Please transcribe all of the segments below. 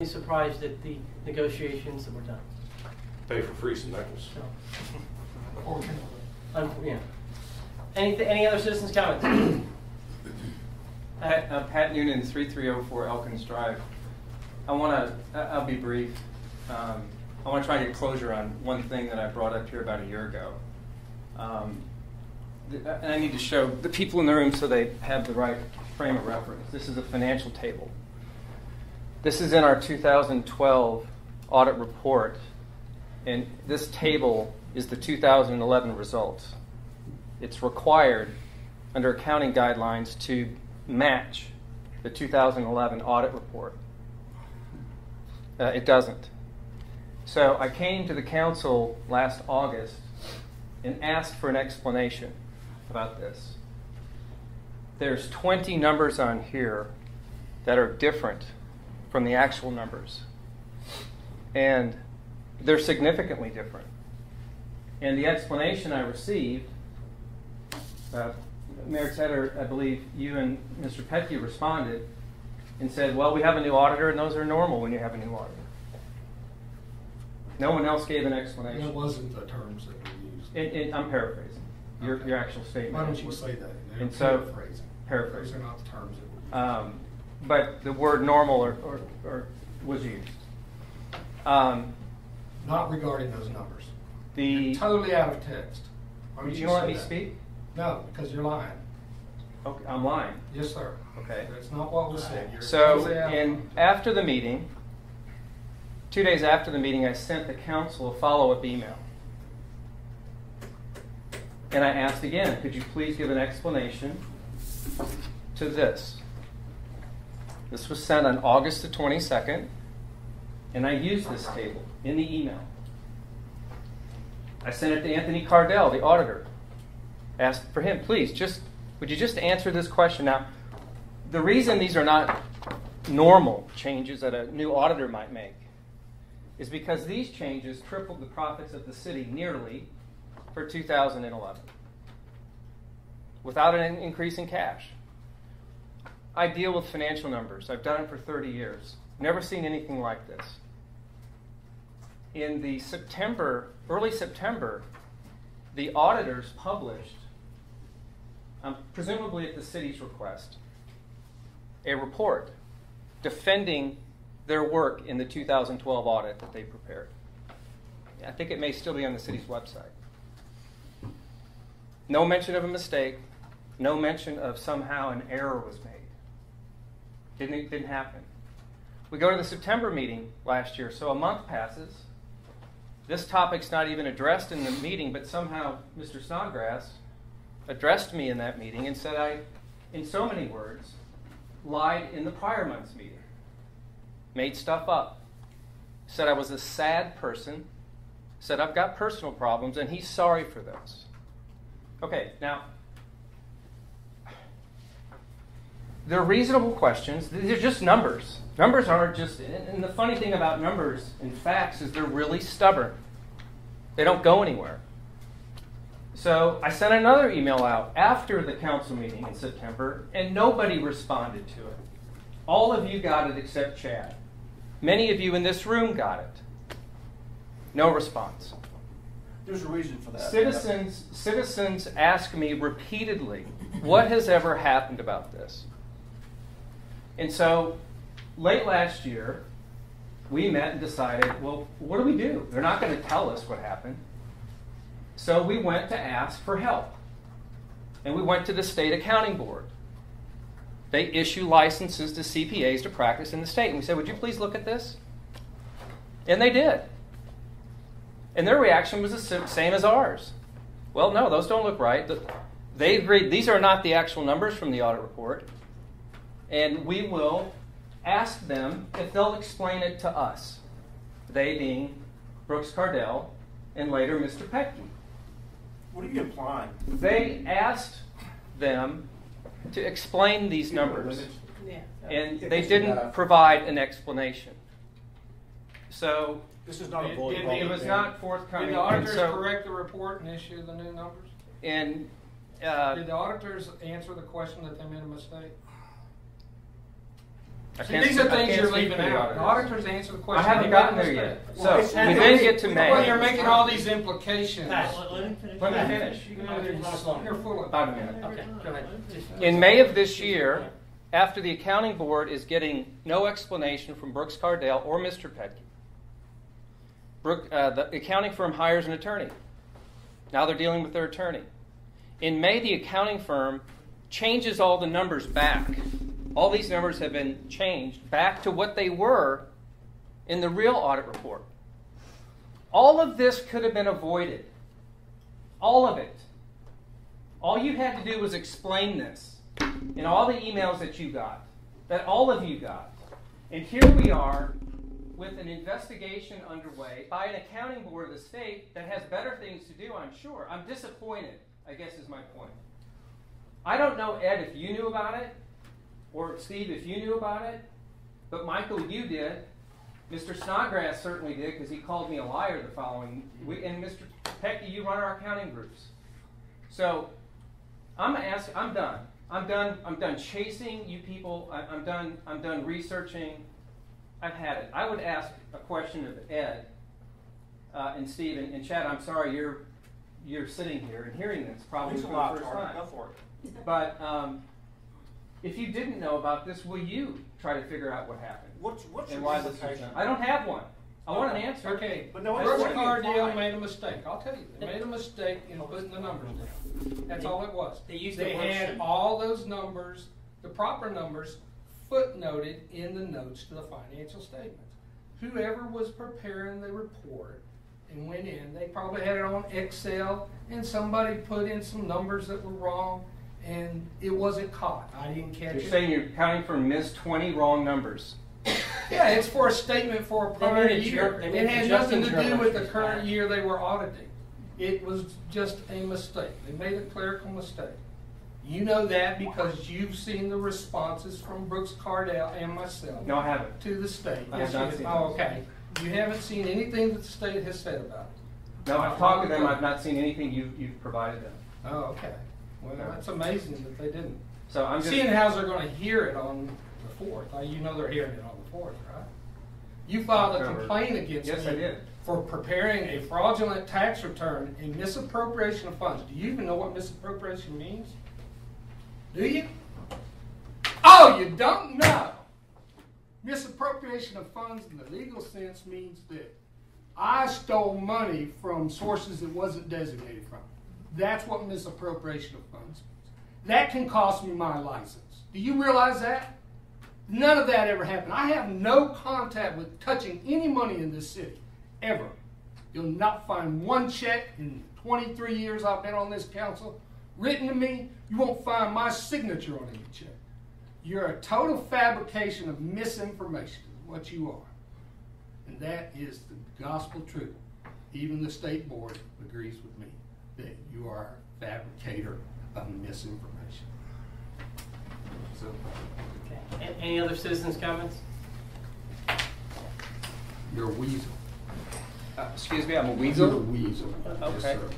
surprised at the negotiations that were done. Pay for free some nickels. So, yeah. Any other citizens' comments? Pat Noonan, 3304 Elkins Drive. I'll be brief. I want to try to get closure on one thing that I brought up here about a year ago. And I need to show the people in the room so they have the right frame of reference. This is a financial table. This is in our 2012 audit report, and this table is the 2011 results. It's required under accounting guidelines to match the 2011 audit report. It doesn't. So I came to the council last August and asked for an explanation about this. There's 20 numbers on here that are different from the actual numbers. And they're significantly different. And the explanation I received, Mayor Tedder, I believe you and Mr. Petke responded and said, well, we have a new auditor and those are normal when you have a new auditor. No one else gave an explanation. That wasn't the terms that we used. I'm paraphrasing your actual statement. Why don't you say that? And so, paraphrasing. Those are not the terms that we used. But the word normal or was used. Not regarding those numbers. You're totally out of text. Why would you want me to that? speak? No, because you're lying. Okay, I'm lying. Yes, sir. Okay. That's not what was said. You're So, totally out. after the meeting, 2 days after the meeting, I sent the council a follow-up email. And I asked again, could you please give an explanation to this? This was sent on August the 22nd, and I used this table in the email. I sent it to Anthony Cardell, the auditor. Asked for him, please, would you just answer this question? Now, the reason these are not normal changes that a new auditor might make is because these changes tripled the profits of the city nearly for 2011 without an increase in cash. I deal with financial numbers. I've done it for 30 years. Never seen anything like this. In the early September, the auditors published, presumably at the city's request, a report defending their work in the 2012 audit that they prepared. I think it may still be on the city's website. No mention of a mistake, no mention of somehow an error was made. Didn't happen. We go to the September meeting last year, so a month passes. This topic's not even addressed in the meeting, but somehow Mr. Snodgrass addressed me in that meeting and said I, in so many words, lied in the prior month's meeting. Made stuff up. Said I was a sad person. Said I've got personal problems, and he's sorry for those. Okay, now, they're reasonable questions. They're just numbers. Numbers aren't just, and the funny thing about numbers and facts is they're really stubborn. They don't go anywhere. So I sent another email out after the council meeting in September, and nobody responded to it. All of you got it except Chad. Many of you in this room got it. No response. There's a reason for that. Citizens ask me repeatedly, what has ever happened about this? And so, late last year, we met and decided, well, what do we do? They're not going to tell us what happened. So we went to ask for help. And we went to the state accounting board. They issue licenses to CPAs to practice in the state. And we said, would you please look at this? And they did. And their reaction was the same as ours. Well, no, those don't look right. They agreed these are not the actual numbers from the audit report. And we will ask them if they'll explain it to us. They being Brooks Cardell and later Mr. Petke. What are you implying? They asked them to explain these numbers. Yeah. And they didn't provide an explanation. So This is not a bully it was not forthcoming. Did the auditors And so- correct the report and issue the new numbers? And Did the auditors answer the question that they made a mistake? I See, can't these are speak- I things can't you're speak leaving for the out. The auditors. auditors answer the I question. haven't They gotten make there a yet. mistake. So it's- we then get to May. Well, you're making all these implications. Pat, Let him finish. Let me finish. You can have it much longer. You're full of. About a minute. Okay, go ahead. Just- In May of this year, after the accounting board is getting no explanation from Brooks Cardale or Mr. Petke, the accounting firm hires an attorney. Now they're dealing with their attorney. In May, the accounting firm changes all the numbers back. All these numbers have been changed back to what they were in the real audit report. All of this could have been avoided. All of it. All you had to do was explain this in all the emails that you got, that all of you got. And here we are with an investigation underway by an accounting board of the state that has better things to do, I'm sure. I'm disappointed, I guess is my point. I don't know, Ed, if you knew about it, or Steve, if you knew about it, but Michael, you did. Mr. Snodgrass certainly did because he called me a liar the following week. And Mr. Petke, you run our accounting groups. So I'm done. I'm done chasing you people. I'm done researching. I've had it. I would ask a question of Ed and Steve and Chad. I'm sorry you're sitting here and hearing this probably Thanks for a lot, the first Carter. time. Go for it. But if you didn't know about this, will you try to figure out what happened What's and your why this was implication? done? I don't have one. I want an answer. Okay, But no, Brooks it's what you Cardale apply. made a mistake. I'll tell you, they made a mistake in putting the numbers down. That's all it was. They used the They had worksheet. all those numbers, the proper numbers, footnoted in the notes to the financial statements. Whoever was preparing the report and went in, they probably had it on Excel, and somebody put in some numbers that were wrong, and it wasn't caught. I didn't catch You're it. saying your accounting firm missed 20 wrong numbers. Yeah, it's for a statement for a They prior made a year. they made It had adjusting nothing to do with the journals. current year they were auditing. It was just a mistake. They made a clerical mistake. You know that because you've seen the responses from Brooks Cardale and myself No, I haven't. to the state. I Yes, have not you seen have. Oh, those. okay. You haven't seen anything that the state has said about it. No, I've talked to them. I've not seen anything you've provided them. Oh, okay. Well, that's amazing that they didn't. So I'm just. Seeing how they're going to hear it on the 4th. You know they're hearing it on the 4th, right? You filed a October. complaint against Yes, me I did. for preparing a fraudulent tax return and misappropriation of funds. Do you even know what misappropriation means? Do you? Oh, you don't know. Misappropriation of funds in the legal sense means that I stole money from sources it wasn't designated from. That's what misappropriation of funds means. That can cost me my license. Do you realize that? None of that ever happened. I have no contact with touching any money in this city, ever. You'll not find one check in 23 years I've been on this council written to me. You won't find my signature on any check. You're a total fabrication of misinformation, is what you are. And that is the gospel truth. Even the state board agrees with me that you are a fabricator of misinformation. So, Okay. Any other citizens' comments? you're a weasel. Excuse me, I'm a You're a weasel. weasel. Yes, Okay. sir.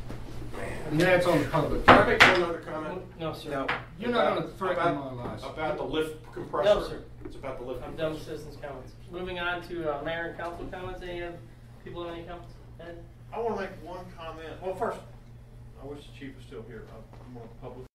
And that's on the public. Can I make one other comment? No, sir. No. You're not gonna About- threaten my lives. About the lift compressor? No, sir. It's about the lift I'm done with compressor. citizens' comments. Moving on to mayor and council comments. Any other people have any comments? Ed? I want to make one comment. Well, first, I wish the chief was still here. I'm more public.